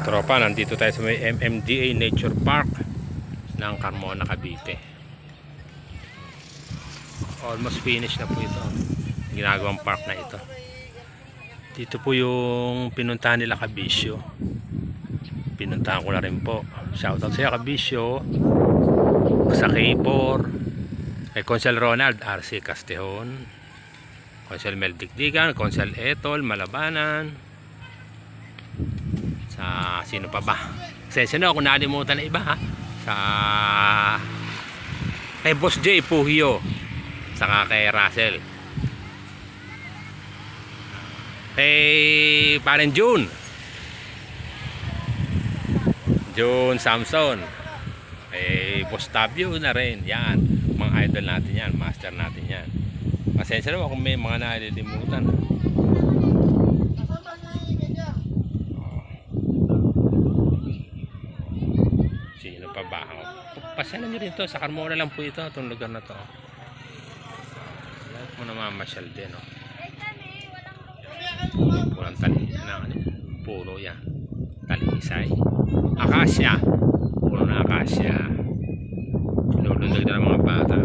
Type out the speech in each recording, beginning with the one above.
Tropa, nandito tayo sa may MMDA Nature Park ng Carmona, Cavite. Almost finished na po ito, ginagawang park na ito. Dito po yung pinuntahan nila Kabisyo. Pinuntahan ko na rin po. Shoutout sa Kabisyo, sa K4, kay Consel Ronald RC Castejon, Consel Mel Dikdikan, Consel Etol Malabanan, sino pa ba? Sensya na kung nalimutan na iba, ha? Sa kay Boss J Puhio, saka kay Russell, kay Paren June Samson, kay Boss Tabio na rin. Yan, mga idol natin yan, master natin yan. Pasensya na kung may mga nalilimutan. Pasyalan nyo rin to, sa Carmona lang po ito, itong lugar na to. Lahat mo na mamasyal din, oh. Pulang tali na, puno yan, talisay, akasya, puno na akasya, pinulundag na ng mga bata.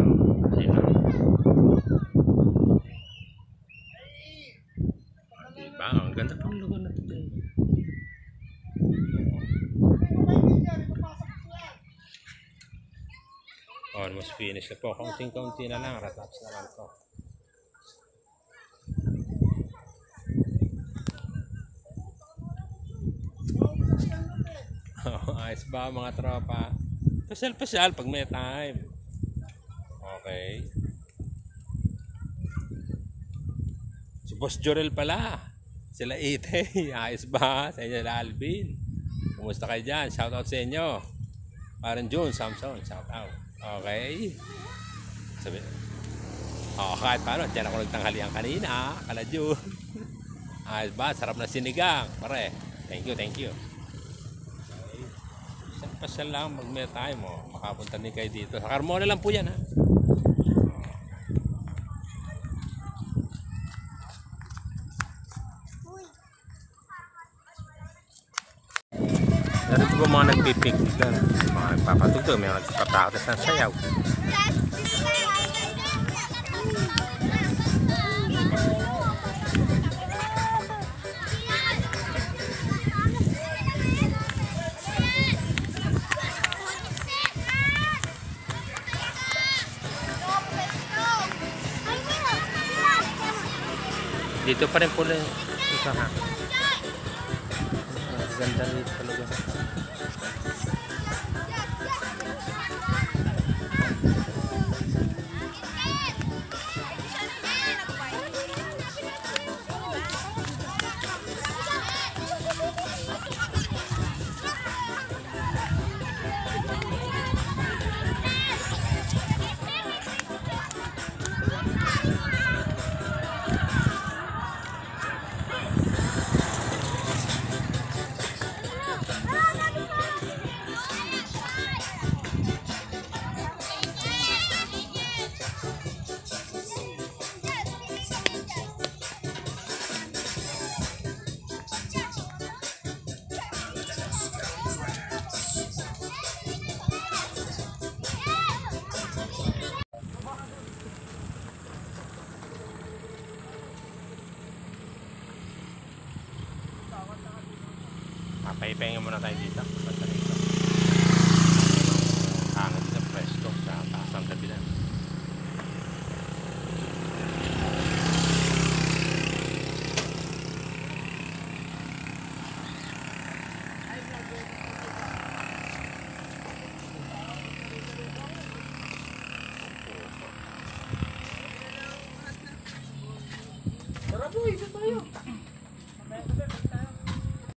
Ayun, diba, ang ganda pang lugar na ito. Almost finished na po. Kaunting-kaunti na lang. Ratlaps na lang to. Ayos ba mga tropa? Pasyal-pasyal pag may time. Okay. Si Boss Jorel pala. Sila Ite. Ayos ba? Sa inyo na Alvin. Kumusta kayo dyan? Shoutout sa inyo. Paren June Samson. Shoutout. Okay. Sabi. Kahit paano, diyan ako nagtanghalian kanina, kaladyo. Ayos ba? Sarap na sinigang, pare. Thank you, thank you. Okay. Pasyal lang, mag-may time, oh. Makapunta din kayo dito. Sa Carmona lang po yan, ha. Narito po mga nagpipiknik doon, mga nagpapatugtog, may mga nagpapatakot ng sayaw. Dito pa rin po ito, ha. Ganda rin talaga. Pahipahinga muna tayo dito.